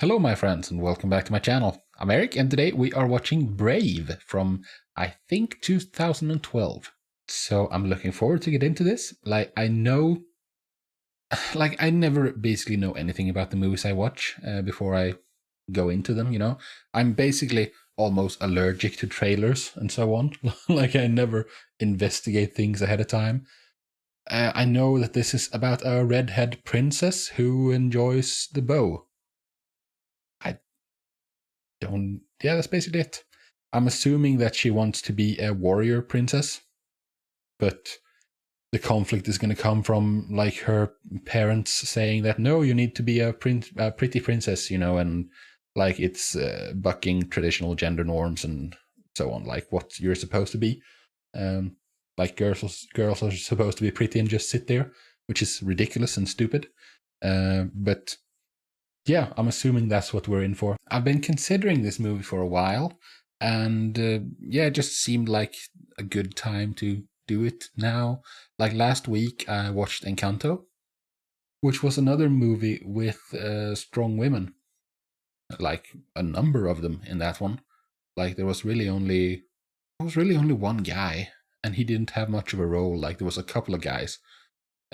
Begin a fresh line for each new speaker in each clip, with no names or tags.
Hello my friends and welcome back to my channel. I'm Eric and today we are watching Brave from I think 2012. So I'm looking forward to get into this. I never basically know anything about the movies I watch before I go into them, you know. I'm basically almost allergic to trailers and so on. I never investigate things ahead of time. I know that this is about a redhead princess who enjoys the bow. Yeah, that's basically it. I'm assuming that she wants to be a warrior princess, but the conflict is going to come from like her parents saying that no, you need to be a pretty princess, you know, and like it's bucking traditional gender norms and so on, like what you're supposed to be. Like girls are supposed to be pretty and just sit there, which is ridiculous and stupid. But yeah, I'm assuming that's what we're in for. I've been considering this movie for a while, and yeah, it just seemed like a good time to do it now. Like last week, I watched Encanto, which was another movie with strong women, like a number of them in that one. Like there was really only one guy, and he didn't have much of a role. Like there was a couple of guys.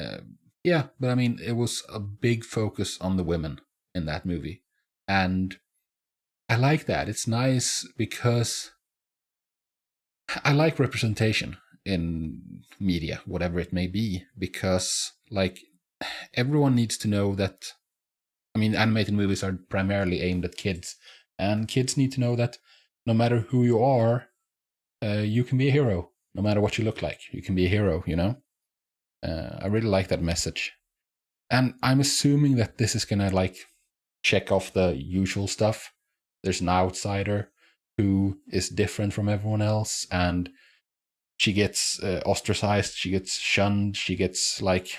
Uh, yeah, but I mean, it was a big focus on the women in that movie, and I like that. It's nice because I like representation in media, whatever it may be, because like everyone needs to know that. I mean, animated movies are primarily aimed at kids, and kids need to know that no matter who you are, you can be a hero. No matter what you look like, you can be a hero. You know, I really like that message, and I'm assuming that this is gonna like check off the usual stuff. There's an outsider who is different from everyone else, and she gets ostracized, she gets shunned, she gets like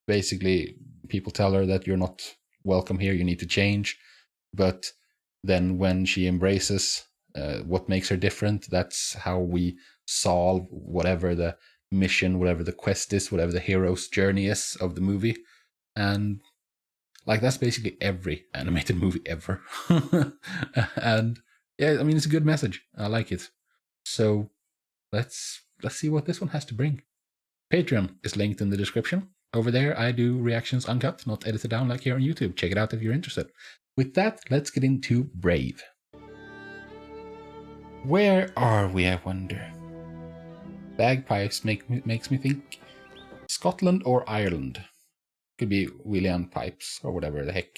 basically people tell her that you're not welcome here, you need to change. But then when she embraces what makes her different, that's how we solve whatever the mission, whatever the quest is, whatever the hero's journey is of the movie. And like that's basically every animated movie ever. And yeah, I mean it's a good message. I like it. So let's see what this one has to bring. Patreon is linked in the description. Over there, I do reactions uncut, not edited down like here on YouTube. Check it out if you're interested. With that, let's get into Brave. Where are we, I wonder? Bagpipes makes me think Scotland or Ireland. Could be William Pipes or whatever the heck.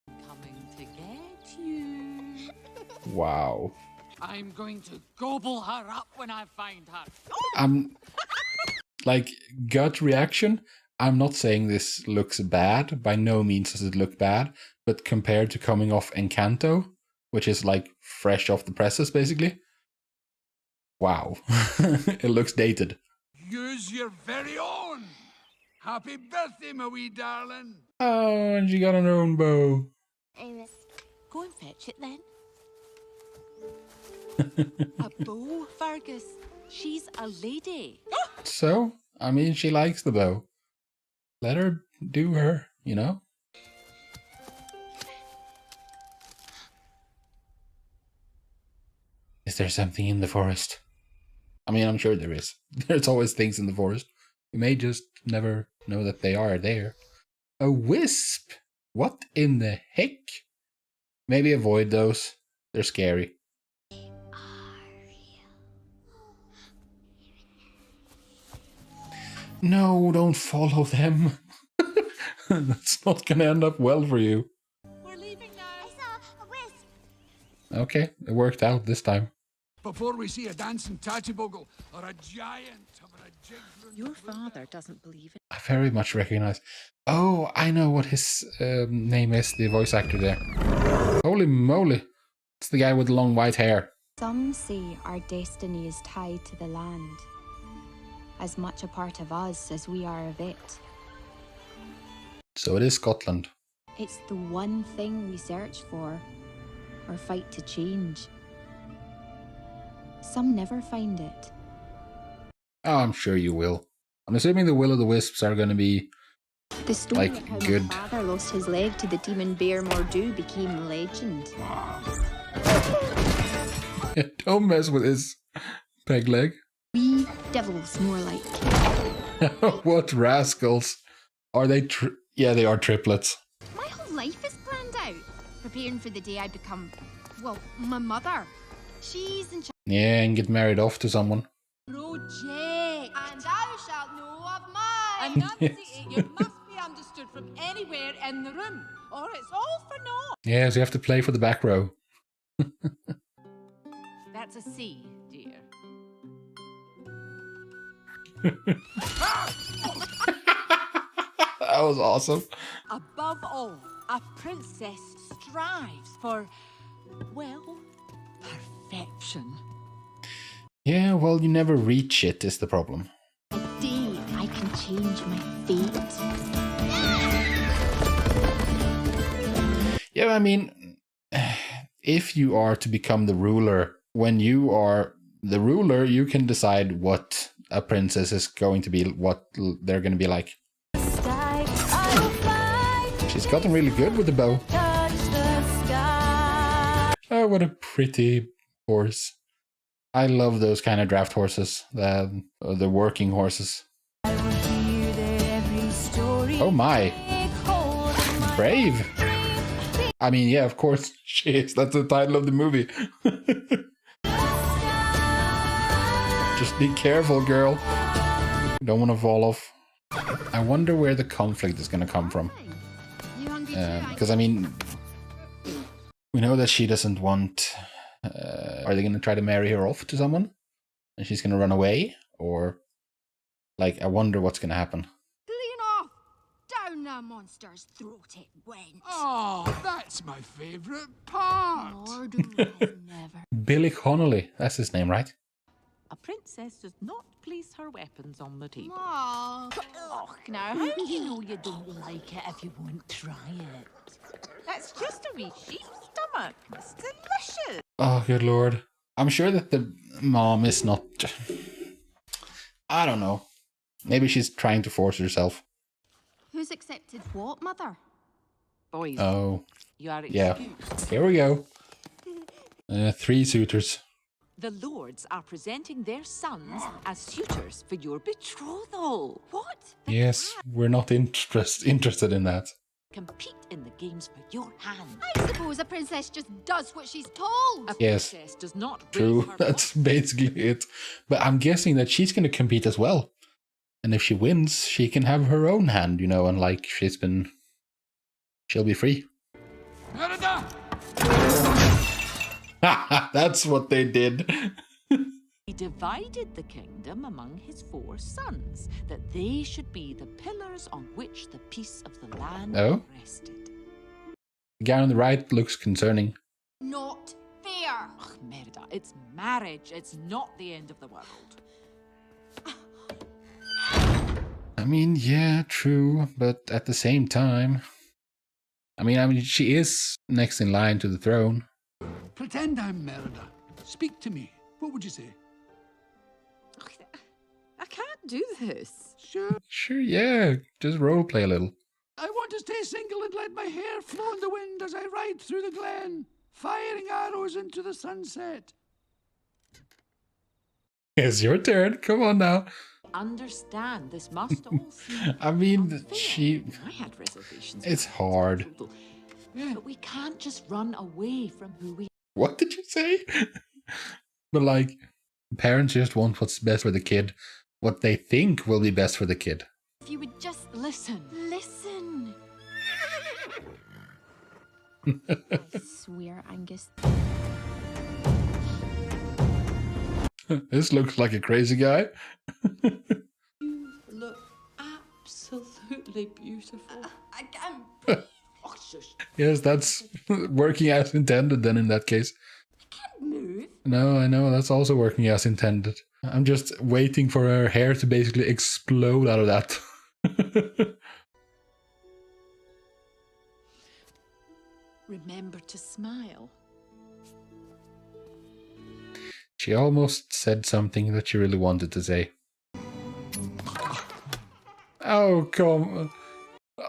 Coming to get you.
Wow.
I'm going to gobble her up when I find her.
I'm like gut reaction. I'm not saying this looks bad. By no means does it look bad. But compared to coming off Encanto, which is like fresh off the presses, basically. Wow. It looks dated.
Use your very own. Happy birthday, my wee darling.
Oh, and she got her own bow.
Go and fetch it then. A bow, Fergus. She's a lady.
So, I mean, she likes the bow. Let her do her, you know? Is there something in the forest? I mean, I'm sure there is. There's always things in the forest. We may just never know that they are there. A wisp? What in the heck? Maybe avoid those. They're scary. No, don't follow them. That's not gonna end up well for you.
We're leaving now.
I saw a wisp.
Okay, it worked out this time.
Before we see a dancing tattybogle or a giant or a jiggling...
Your father doesn't believe it.
I very much recognize. Oh, I know what his name is, the voice actor there. Holy moly. It's the guy with the long white hair.
Some say our destiny is tied to the land, as much a part of us as we are of it.
So it is Scotland.
It's the one thing we search for, or fight to change. Some never find it.
Oh, I'm sure you will. I'm assuming the will-o'-the-wisps are going to be
The story
Like,
of how
good.
my father lost his leg to the demon bear Mordu became legend.
Don't mess with his peg leg.
We devils, more like.
What rascals. Are they yeah, they are triplets.
My whole life is planned out, preparing for the day I become, well, my mother. She's in charge.
Yeah, and get married off to someone.
Project.
And thou shalt know of mine.
Enunciate must be understood from anywhere in the room, or it's all for naught.
Yeah, so you have to play for the back row.
That's a C, dear.
That was awesome.
Above all, a princess strives for, well, perfection.
Yeah, well, you never reach it is the problem.
A day I can change my fate.
Yeah, I mean, if you are to become the ruler, when you are the ruler, you can decide what a princess is going to be, what they're going to be like. She's gotten really good with the bow. Oh, what a pretty horse. I love those kind of draft horses, the working horses. Oh my. Brave. I mean, yeah, of course she is. That's the title of the movie. Just be careful, girl. You don't want to fall off. I wonder where the conflict is going to come from.
You hungry too?
Because, I mean, we know that she doesn't want... are they going to try to marry her off to someone? And she's going to run away? Or, like, I wonder what's going to happen.
Clean off. Down the monster's throat it went.
Oh, that's my favourite part.
Mordu has never.
Billy Connolly. That's his name, right?
A princess does not place her weapons on the table.
Aw.
Oh, now, how do you know you don't like it if you won't try it? That's just a wee sheep stomach. It's delicious.
Oh, good lord. I'm sure that the mom is not... I don't know. Maybe she's trying to force herself.
Who's accepted what, mother?
Boys,
Oh,
you are
yeah.
excused.
Here we go. 3 suitors.
The lords are presenting their sons as suitors for your betrothal. What?
Yes, we're not interested in that.
Compete in the games for your hand.
I suppose a princess just does what she's told.
A
Yes.
princess does not raise
True,
her
that's
voice.
basically it. But I'm guessing that she's going to compete as well. And if she wins, she can have her own hand, you know, and like she'll be free.
Merida!
That's what they did.
He divided the kingdom among his 4 sons, that they should be the pillars on which the peace of the land
Oh?
rested.
The guy on the right looks concerning.
Not fair.
Ugh, Merida, it's marriage. It's not the end of the world.
I mean, yeah, true, but at the same time, I mean, she is next in line to the throne.
Pretend I'm Merida. Speak to me. What would you say?
Ugh, I can't do this.
Sure.
Sure, yeah, just roleplay a little.
I want to stay single and let my hair flow in the wind as I ride through the glen, firing arrows into the sunset.
It's your turn. Come on now.
Understand, this must all seem
I mean,
unfair. I had reservations.
It's hard.
But we can't just run away from who we
What did you say? But like, parents just want what's best for the kid, what they think will be best for the kid.
If you would just
listen.
listen. I swear, Angus.
This looks like a crazy guy.
You look absolutely beautiful.
I can't.
Oh, shush.
Yes, that's working as intended then in that case.
Move.
No, I know, that's also working as intended. I'm just waiting for her hair to basically explode out of that.
Remember to smile.
She almost said something that she really wanted to say. Oh, come on.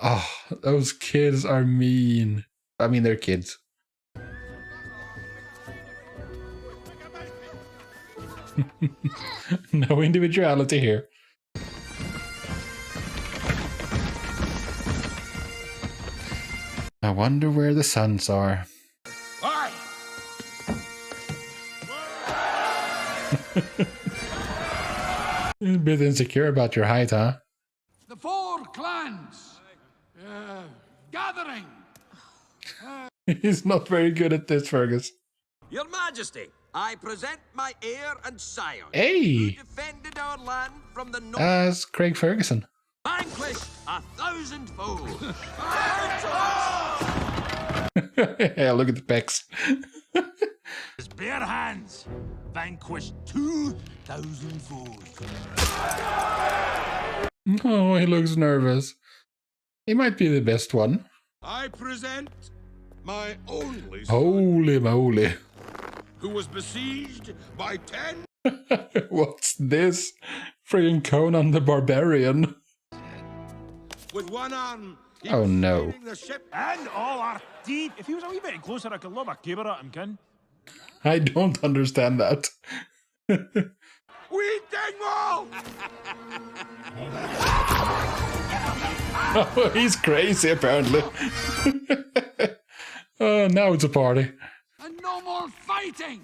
Oh, those kids are mean. I mean, they're kids. No individuality here. I wonder where the sons are. A bit insecure about your height, huh?
The four clans gathering.
He's not very good at this, Fergus.
Your Majesty, I present my heir and scion.
Hey!
Who defended our land from the north.
As Craig Ferguson.
Vanquish 1,000 foes.
Yeah, look at the pecs.
His bare hands vanquished 2,000 foes.
Oh, he looks nervous. He might be the best one.
I present my only son,
Holy moly.
who was besieged by 10.
What's this? Friggin' Conan the Barbarian.
With one arm, he
Oh,
was
no.
steering the ship.
And all our teeth. If he was a wee bit closer, I could lob a caber at him, kin.
I don't understand that.
We Dingwall!
Oh, he's crazy, apparently. Oh, now it's a party.
And no more fighting.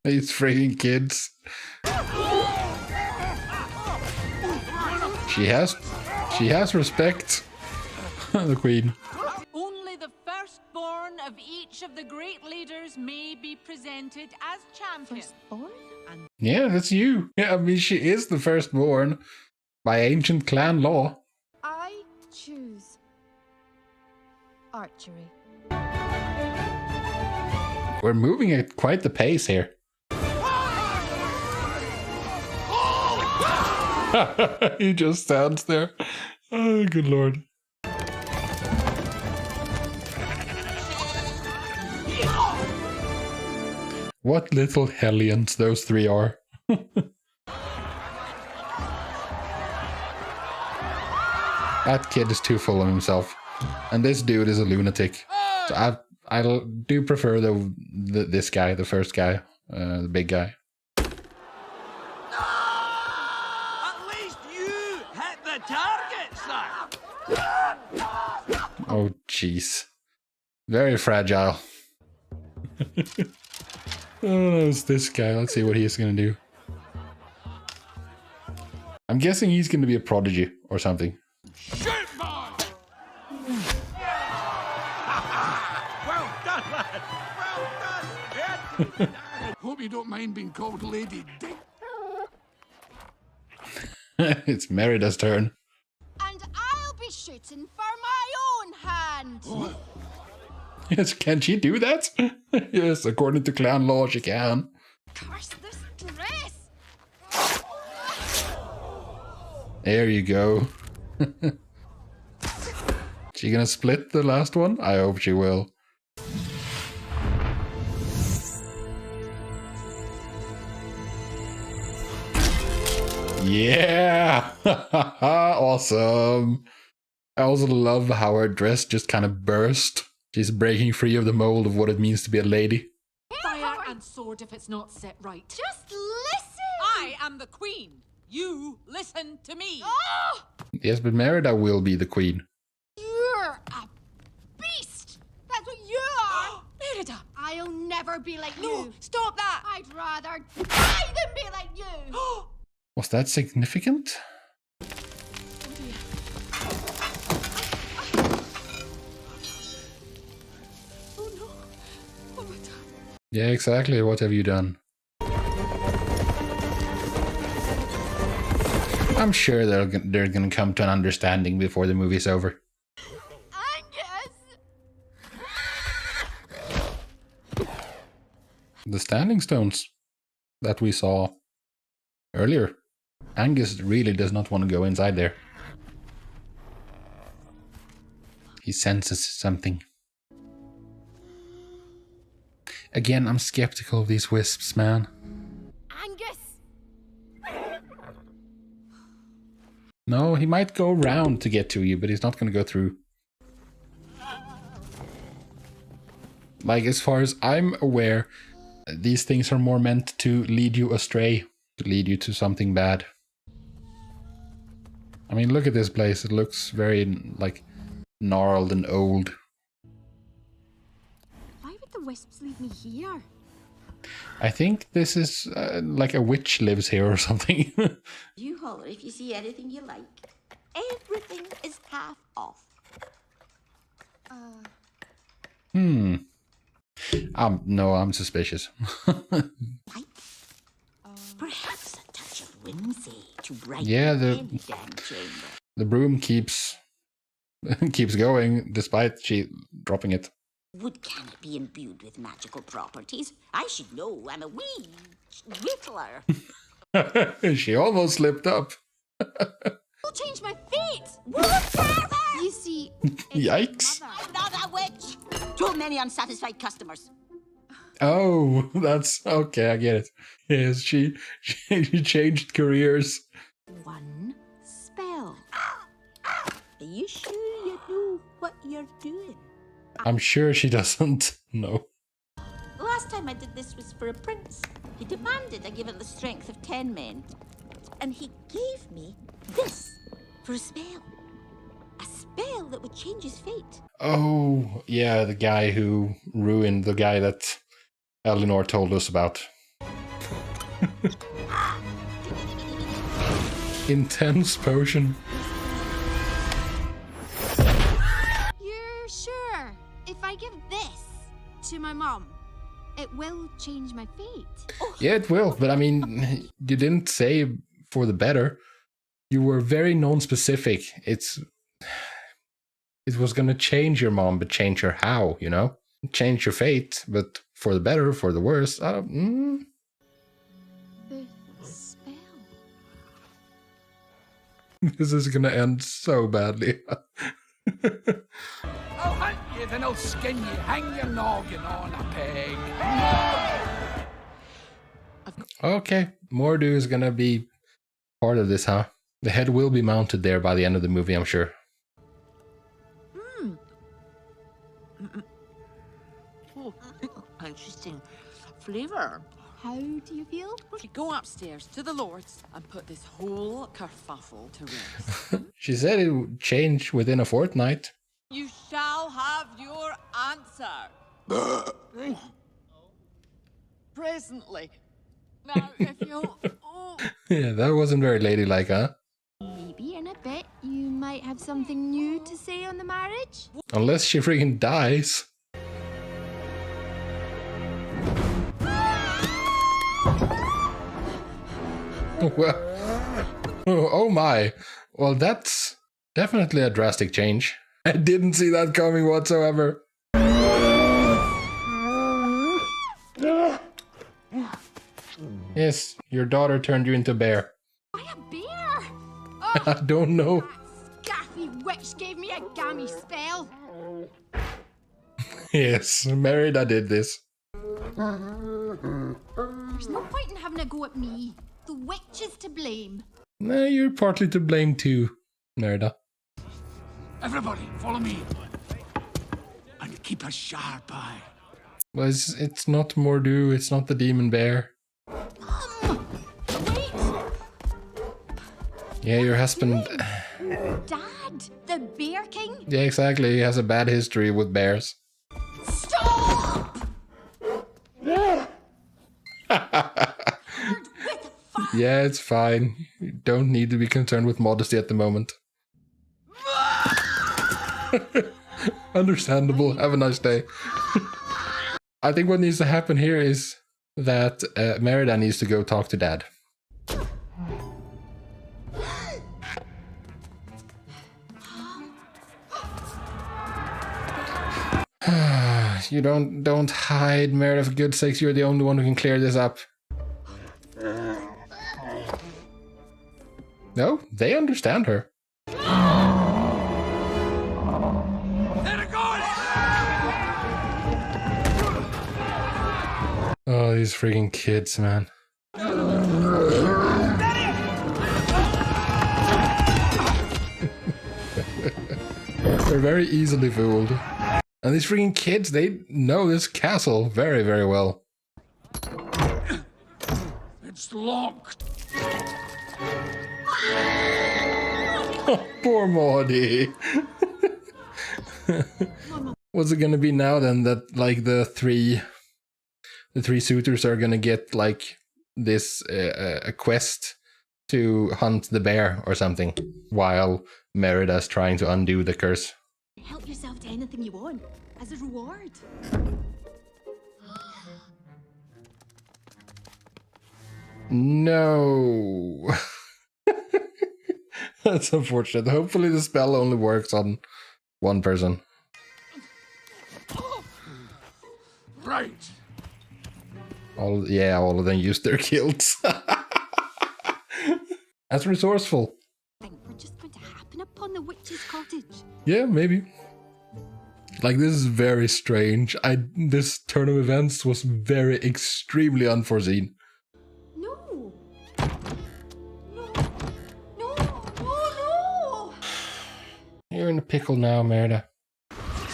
These friggin' kids. She has respect. The queen.
Only the firstborn of each of the great leaders may be presented as champion.
Firstborn?
Yeah, that's you. Yeah, I mean, she is the firstborn by ancient clan law.
I choose archery.
We're moving at quite the pace here. He just stands there. Oh, good lord. What little hellions those three are. That kid is too full of himself. And this dude is a lunatic. So I do prefer this guy, the first guy, the big guy.
At least you hit the target, sir.
Oh, jeez. Very fragile. Oh, it's this guy. Let's see what he's going to do. I'm guessing he's going to be a prodigy or something.
Shoot, boy!
Well done, lad! Well done!
Hope you don't mind being called Lady Dick.
It's Merida's turn.
And I'll be shooting for my own hand.
Yes, can she do that? Yes, according to clan law, she can.
Curse this dress.
There you go. She gonna split the last one? I hope she will. Yeah! Awesome! I also love how her dress just kind of burst. She's breaking free of the mold of what it means to be a lady.
Fire and sword if it's not set right.
Just listen.
I am the queen. You listen to me.
Oh,
Yes, but Merida will be the queen.
you're a beast. That's what you are.
Merida.
I'll never be like
No,
you.
stop that.
I'd rather die than be like you.
Was that significant?
Oh no. Oh my God.
Yeah, exactly. What have you done? I'm sure they're gonna come to an understanding before the movie's over.
Angus.
The standing stones that we saw earlier. Angus really does not want to go inside there. He senses something. Again, I'm skeptical of these wisps, man.
Angus.
No, he might go around to get to you, but he's not going to go through. Like, as far as I'm aware, these things are more meant to lead you astray, to lead you to something bad. I mean, look at this place. It looks very, like, gnarled and old.
Why would the wisps leave me here?
I think this is like a witch lives here or something.
You holler if you see anything you like. Everything is half off.
No, I'm suspicious.
Perhaps a touch of whimsy to brighten
Yeah,
any damn chamber.
the broom keeps going despite she dropping it.
Wood cannot be imbued with magical properties. I should know. I'm a wee whittler.
She almost slipped up.
I'll change my fate!
Woodcarver!
You see,
Yikes.
I'm not a witch. Too many unsatisfied customers.
Oh, that's okay. I get it. Yes, she changed careers.
One spell. Are you sure you know what you're doing?
I'm sure she doesn't know.
The last time I did this was for a prince. He demanded I give him the strength of 10 men. And he gave me this for a spell. A spell that would change his fate.
Oh, yeah, the guy who ruined the guy that Eleanor told us about. Intense potion.
you're sure if I give this to my mom, it will change my fate?
Yeah, it will, but I mean, you didn't say for the better. You were very non-specific. It was gonna change your mom, but change her how, you know? Change your fate, but for the better, for the worse.
The spell.
This is gonna end so badly.
I'll hunt you, then I'll skin you. Hang your noggin on a peg.
Okay, Mordu is gonna be part of this, huh? The head will be mounted there by the end of the movie, I'm sure.
Oh, interesting flavor.
How do you feel?
You go upstairs to the Lords and put this whole kerfuffle to rest.
She said it would change within a fortnight.
You shall have your answer. Presently. Now, if you'll... Oh.
Yeah, that wasn't very ladylike, huh?
Maybe in a bit you might have something new to say on the marriage?
Unless she freaking dies. Well, oh my. Well, that's definitely a drastic change. I didn't see that coming whatsoever. Yes, your daughter turned you into a bear.
Why a bear?
I don't know.
That scaffy witch gave me a gammy spell.
Yes, Merida did this.
There's no point in having a go at me. The witch is to blame.
Nah, you're partly to blame too, Merida.
Everybody, follow me. And keep a sharp eye.
Well, it's not Mordu, it's not the demon bear.
Wait!
Yeah, your husband...
Dad, the Bear King?
Yeah, exactly, he has a bad history with bears.
Stop!
Yeah, it's fine. You don't need to be concerned with modesty at the moment. Understandable. Have a nice day. I think what needs to happen here is that Merida needs to go talk to Dad. You don't hide, Merida, for good's sakes. You're the only one who can clear this up. No, they understand her.
There it goes!
Oh, these freaking kids, man. They're very easily fooled. And these freaking kids, they know this castle very, very well.
It's locked.
Oh, poor Mordu. What's it gonna be now then that like the three suitors are gonna get like this a quest to hunt the bear or something while Merida's trying to undo the curse?
Help yourself to anything you want as a reward.
No. That's unfortunate. Hopefully the spell only works on one person.
Right.
All of them use their kilts. That's resourceful.
I think we're just going to happen upon the witch's cottage.
Yeah, maybe. Like, this is very strange. This turn of events was very extremely unforeseen.
No. No. No. No.
You're in a pickle now, Merida.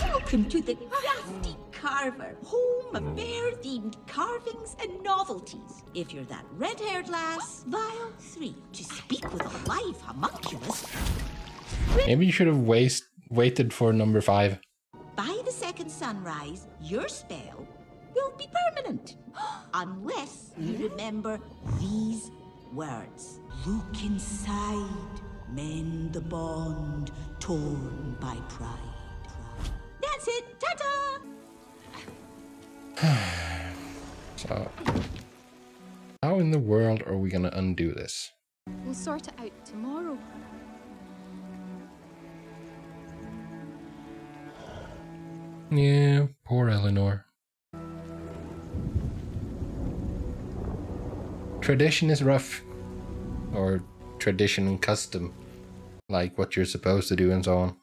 Welcome to the crafty carver, home of bear-themed carvings and novelties. If you're that red-haired lass, vial 3 to speak with a live homunculus.
Maybe you should have waited for number 5.
By the second sunrise, your spell will be permanent. Unless you remember these words. Look inside, mend the bond torn by pride. That's it, ta-ta!
So, how in the world are we gonna undo this?
We'll sort it out tomorrow.
Yeah, poor Eleanor. Tradition is rough. Or tradition and custom. Like what you're supposed to do and so on.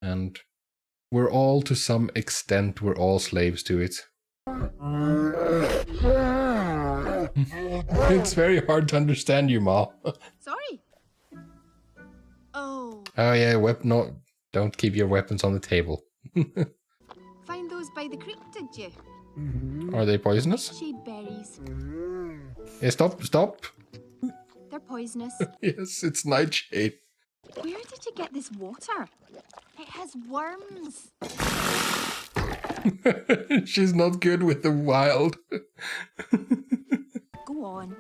And we're all, to some extent, we're all slaves to it. It's very hard to understand you, Ma.
Sorry. Oh.
Oh yeah, don't keep your weapons on the table.
Find those by the creek, did you?
Are they poisonous?
Shade berries.
Yeah, stop.
They're poisonous.
Yes, it's nightshade.
Where did you get this water? It has worms.
She's not good with the wild.
Go on.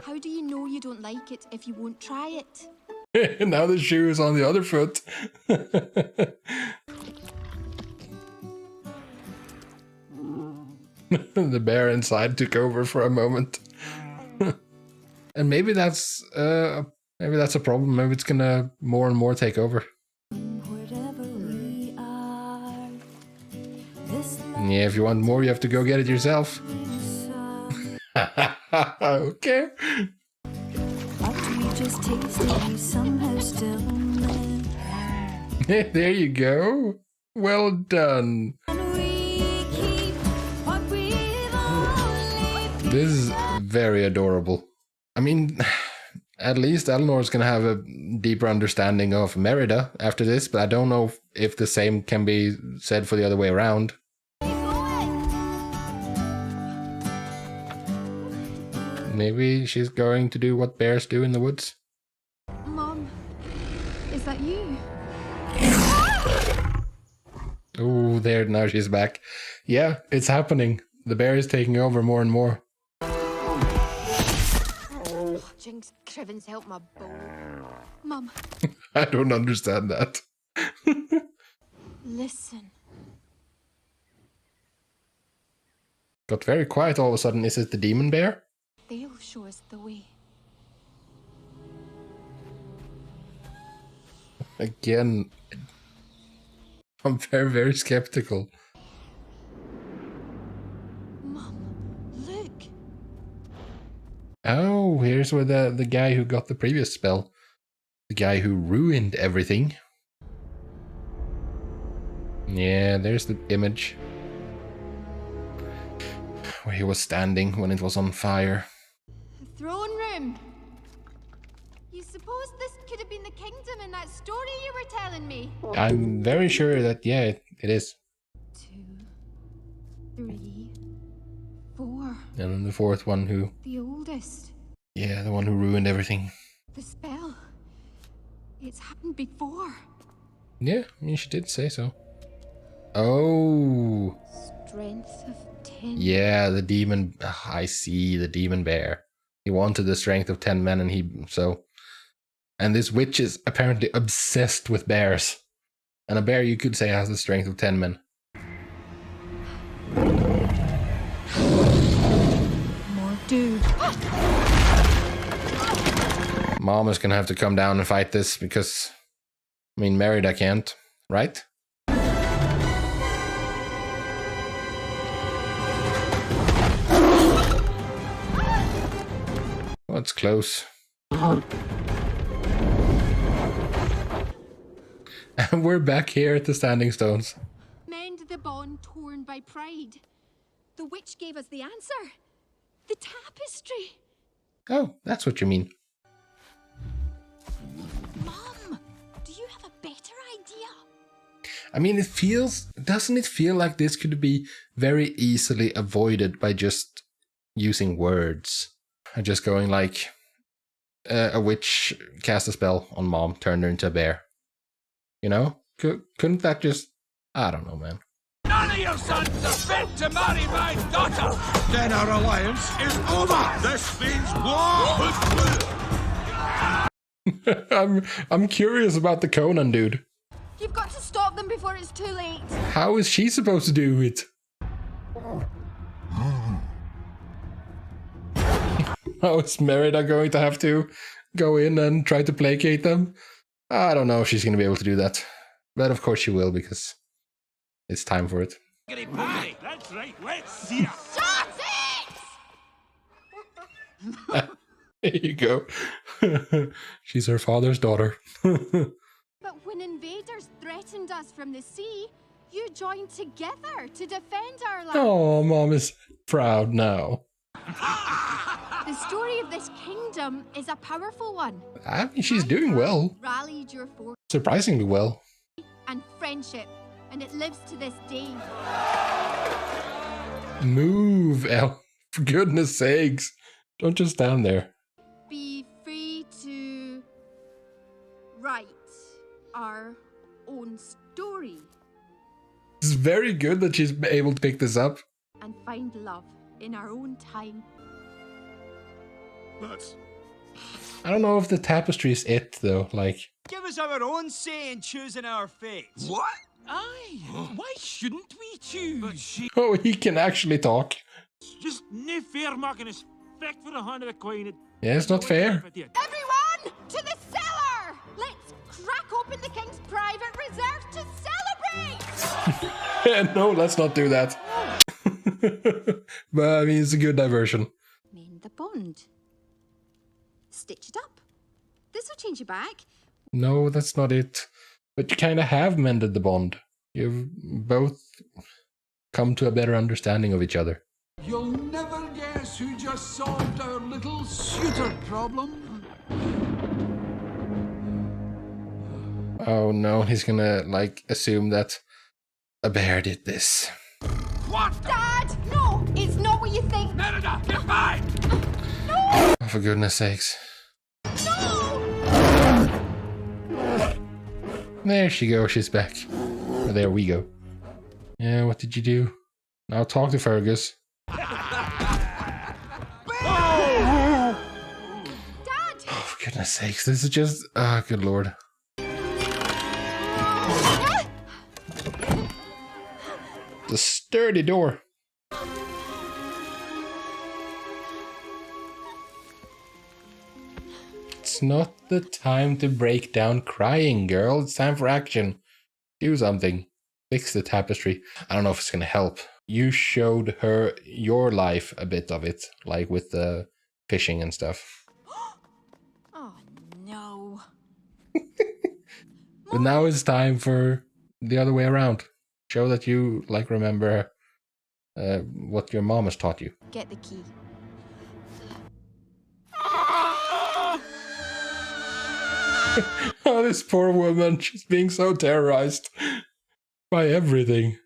How do you know you don't like it if you won't try it?
Now the shoe is on the other foot. The bear inside took over for a moment. And maybe that's a problem. Maybe it's gonna more and more take over. Yeah, if you want more, you have to go get it yourself. Okay. There you go. Well done. This is very adorable. I mean, at least Eleanor's gonna have a deeper understanding of Merida after this, but I don't know if the same can be said for the other way around. Maybe she's going to do what bears do in the woods.
Mom, is that you?
Oh, there, now she's back. Yeah, it's happening. The bear is taking over more and more.
Oh, Jinx Crivens help my bow. Mum.
I don't understand that.
Listen.
Got very quiet all of a sudden. Is it the demon bear?
They'll show us the way.
Again, I'm very, very skeptical.
Mum, look.
Oh, here's where the guy who got the previous spell. The guy who ruined everything. Yeah, there's the image. Where he was standing when it was on fire.
The throne room. You suppose this could have been the kingdom in that story you were telling me?
I'm very sure that, yeah, it is.
2, 3, 4.
And then the fourth one who,
The oldest.
yeah, the one who ruined everything.
The spell. It's happened before.
Yeah, I mean, she did say so. Oh,
Strength of 10.
yeah, the demon. I see, the demon bear. He wanted the strength of 10 men, and and this witch is apparently obsessed with bears. And a bear, you could say, has the strength of 10 men.
Mordu.
Mom is gonna have to come down and fight this because, I mean, Merida can't, right? Well, it's close. And we're back here at the Standing Stones.
Mend the bond torn by pride. The witch gave us the answer. The tapestry.
Oh, that's what you mean.
Mom, do you have a better idea?
I mean, doesn't it feel like this could be very easily avoided by just using words? Just going like, a witch cast a spell on Mom, turned her into a bear. You know? Couldn't that just... I don't know, man.
None of your sons are fit to marry my daughter! Then our alliance is over! This means war!
I'm curious about the Conan dude.
You've got to stop them before it's too late.
How is she supposed to do it? How is Merida going to have to go in and try to placate them? I don't know if she's going to be able to do that. But of course she will, because it's time for it.
Aye, that's right. Let's see it.
Shut it!
There you go. She's her father's daughter.
But when invaders threatened us from the sea, you joined together to defend our land.
Oh, Mom is proud now.
The story of this kingdom is a powerful one.
I mean, she's doing well.
Rallied your force
Surprisingly well.
and friendship, and it lives to this day.
Move, Elle. For goodness sakes. Don't just stand there.
Be free to write our own story
It's very good that she's able to pick this up.
and find love in our own time.
That's...
I don't know if the tapestry is it, though. Like,
Give us our own say in choosing our fate.
What?
Aye, why shouldn't we choose? But she
oh, he can actually talk.
just no fair marking a speck for the hand of the coin.
Yeah, it's not fair.
Everyone, to the cellar! Let's crack open the king's private reserve to celebrate!
No, let's not do that. But I mean, it's a good diversion.
Mend the bond. Stitch it up. This will change your back.
No, that's not it. But you kind of have mended the bond. You've both come to a better understanding of each other.
You'll never guess who just solved our little suitor problem.
Oh no, he's gonna, like, assume that a bear did this.
What?
Dad! No! It's not what you think!
Merida, get back!
Oh, for goodness sakes. There she goes, she's back. Oh, there we go. Yeah, what did you do? Now talk to Fergus.
Dad!
Oh, for goodness sakes, this is just... Ah, good lord. The sturdy door. It's not the time to break down crying, girl. It's time for action. Do something. Fix the tapestry. I don't know if it's gonna help. You showed her your life, a bit of it, like with the fishing and stuff.
Oh no.
But now it's time for the other way around. Show that you, like, remember what your mom has taught you.
Get the key.
Oh, this poor woman, she's being so terrorized by everything.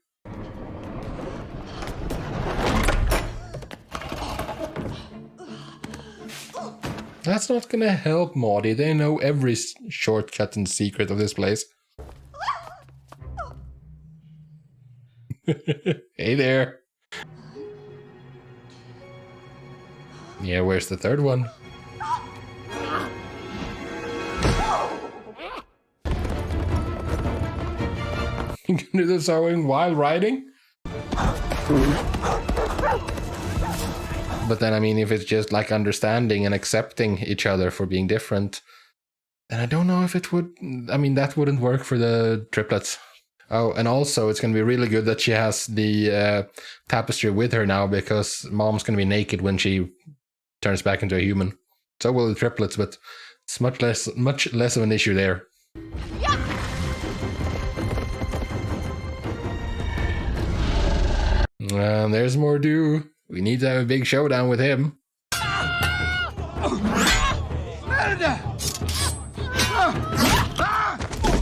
That's not gonna help Morty. They know every shortcut and secret of this place. Hey there. Yeah, where's the third one? You can do the sewing while riding? But then, I mean, if it's just like understanding and accepting each other for being different, then I don't know if it would... I mean, that wouldn't work for the triplets. Oh, and also it's going to be really good that she has the tapestry with her now, because Mom's going to be naked when she turns back into a human. So will the triplets, but it's much less of an issue there. And there's Mordu. We need to have a big showdown with him.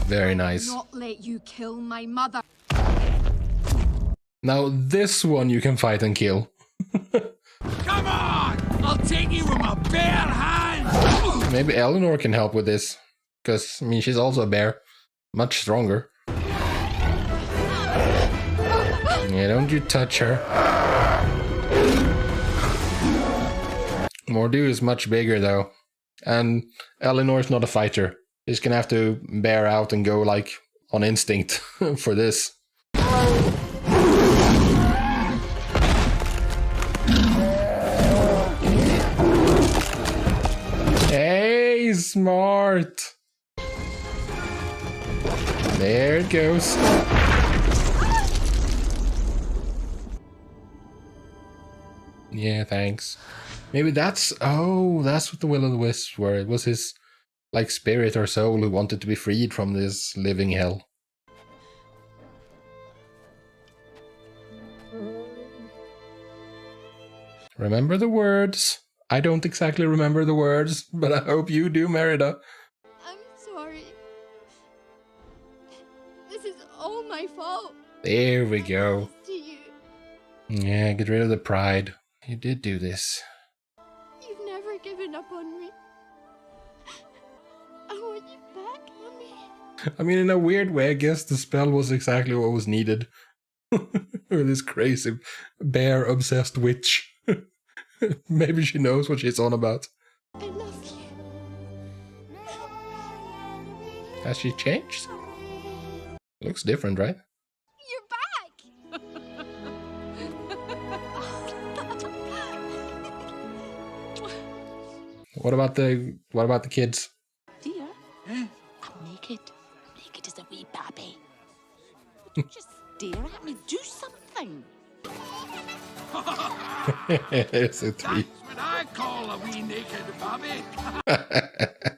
Very nice.
Not let you kill my mother.
Now this one you can fight and kill.
Come on! I'll take you with my bare hands!
Maybe Eleanor can help with this. Because, I mean, she's also a bear. Much stronger. Yeah, don't you touch her. Mordu is much bigger though. And Eleanor's not a fighter. She's gonna have to bear out and go like on instinct for this. Hey, smart. There it goes. Yeah, thanks. Maybe that's... Oh, that's what the will-o'-the-wisps were. It was his, like, spirit or soul who wanted to be freed from this living hell. Remember the words. I don't exactly remember the words, but I hope you do, Merida.
I'm sorry. This is all my fault.
There we go.
To you.
Yeah, get rid of the pride. You did do this.
You've never given up on me. I want you back, Mommy.
I mean, in a weird way, I guess the spell was exactly what was needed. This crazy bear-obsessed witch. Maybe she knows what she's on about.
I love you.
Has she changed? Looks different, right?
You're back.
What about the kids?
Dear, I'm naked. Naked as a wee babby. Would you just stare at me? Do something.
It's a three.
That's what I call a wee naked babby.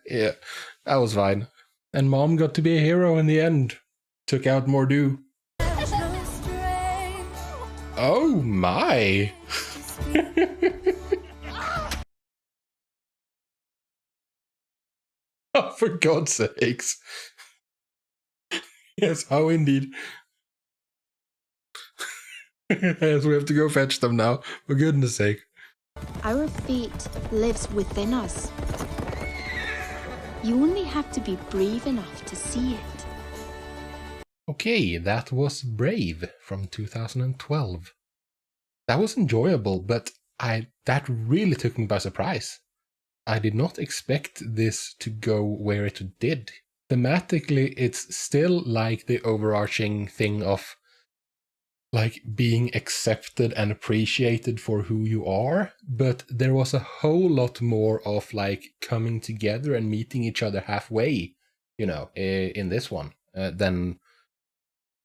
Yeah, that was fine. And Mom got to be a hero in the end. Took out Mordu. Oh my! Oh, for God's sakes. Yes, how indeed. Yes, we have to go fetch them now, for goodness sake.
Our fate lives within us. You only have to be brave enough to see it.
Okay, that was Brave from 2012. That was enjoyable, but that really took me by surprise. I did not expect this to go where it did. Thematically, it's still like the overarching thing of like being accepted and appreciated for who you are, but there was a whole lot more of like coming together and meeting each other halfway, you know, in this one than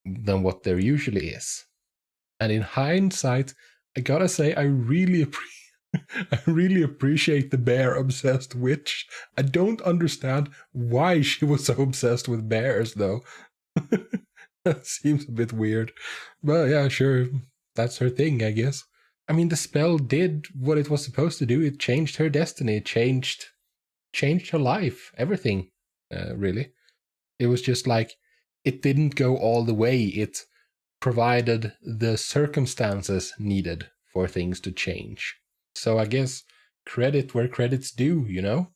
what there usually is. And in hindsight, I gotta say, I really appreciate the bear-obsessed witch. I don't understand why she was so obsessed with bears, though. That seems a bit weird. But yeah, sure, that's her thing, I guess. I mean, the spell did what it was supposed to do. It changed her destiny. It changed her life. Everything, really. It was just like, it didn't go all the way. It provided the circumstances needed for things to change. So I guess credit where credit's due, you know?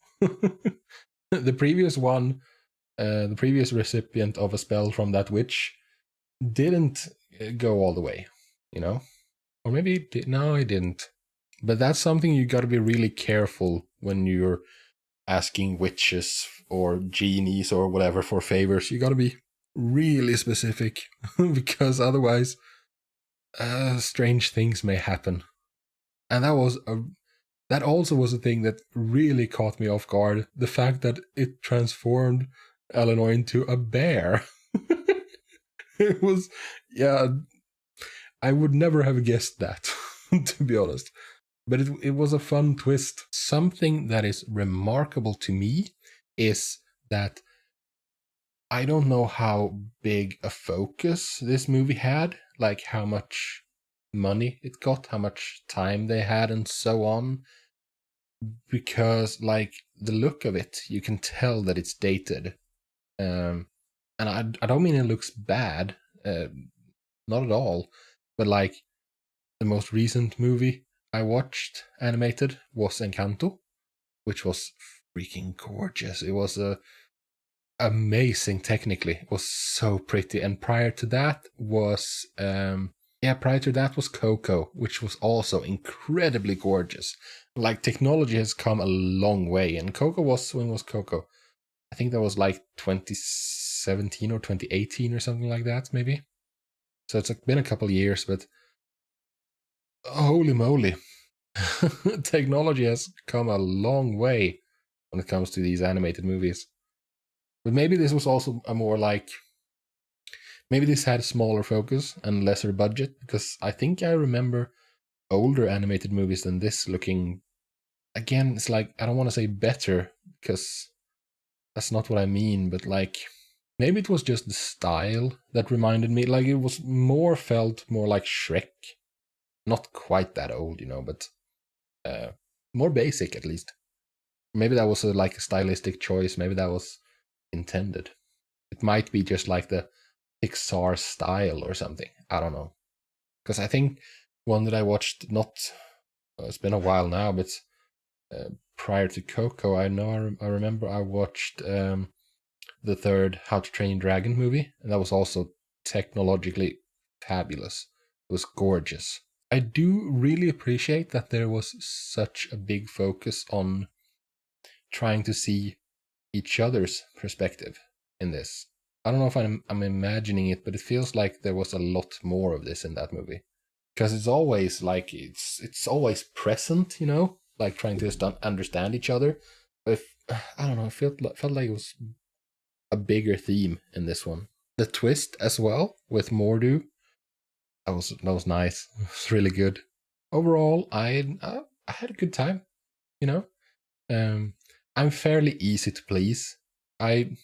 The previous one, the previous recipient of a spell from that witch didn't go all the way, you know? Or maybe it did. No, it didn't. But that's something you got to be really careful when you're asking witches or genies or whatever for favors. You got to be really specific because otherwise strange things may happen. And that also was a thing that really caught me off guard. The fact that it transformed Eleanor into a bear. It was, yeah, I would never have guessed that, to be honest. But it was a fun twist. Something that is remarkable to me is that I don't know how big a focus this movie had, like how much money it got, how much time they had, and so on. Because, like, the look of it, you can tell that it's dated. And I don't mean it looks bad, not at all. But, like, the most recent movie I watched animated was Encanto, which was freaking gorgeous. It was amazing technically. It was so pretty. And prior to that was Coco, which was also incredibly gorgeous. Like, technology has come a long way. And when was Coco? I think that was like 2017 or 2018 or something like that, maybe. So it's been a couple of years, but holy moly. Technology has come a long way when it comes to these animated movies. But maybe this was also a more like, maybe this had a smaller focus and lesser budget, because I think I remember older animated movies than this looking, again, it's like, I don't want to say better, because that's not what I mean, but like, maybe it was just the style that reminded me, like it was felt more like Shrek. Not quite that old, you know, but more basic at least. Maybe that was a stylistic choice. Maybe that was intended. It might be just like the Pixar style or something. I don't know. Because I think one that I watched, it's been a while now, but prior to Coco, I remember I watched the third How to Train Your Dragon movie, and that was also technologically fabulous. It was gorgeous. I do really appreciate that there was such a big focus on trying to see each other's perspective in this. I don't know if I'm imagining it, but it feels like there was a lot more of this in that movie. Because it's always like, it's always present, you know? Like trying to understand each other. But I don't know, it felt like it was a bigger theme in this one. The twist as well with Mordu, that was nice. It was really good. Overall, I had a good time, you know? I'm fairly easy to please. In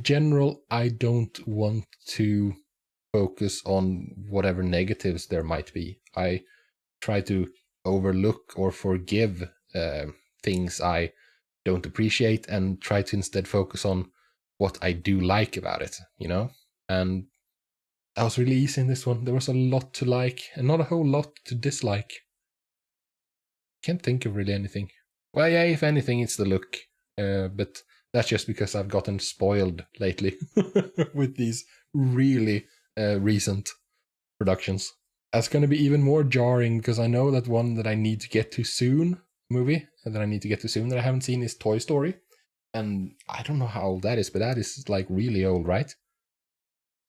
general, I don't want to focus on whatever negatives there might be. I try to overlook or forgive things I don't appreciate and try to instead focus on what I do like about it, you know? And that was really easy in this one. There was a lot to like and not a whole lot to dislike. Can't think of really anything. Well, yeah, if anything, it's the look. But that's just because I've gotten spoiled lately with these really recent productions. That's going to be even more jarring because I know that one that I need to get to soon, movie that I need to get to soon that I haven't seen is Toy Story. And I don't know how old that is, but that is like really old, right?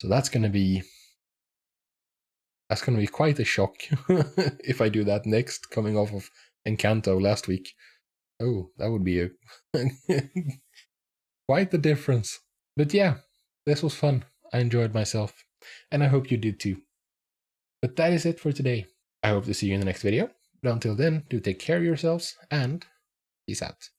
So that's going to be quite a shock if I do that next, coming off of Encanto last week. Oh, that would be quite the difference. But yeah, this was fun. I enjoyed myself, and I hope you did too. But that is it for today. I hope to see you in the next video. But until then, do take care of yourselves, and peace out.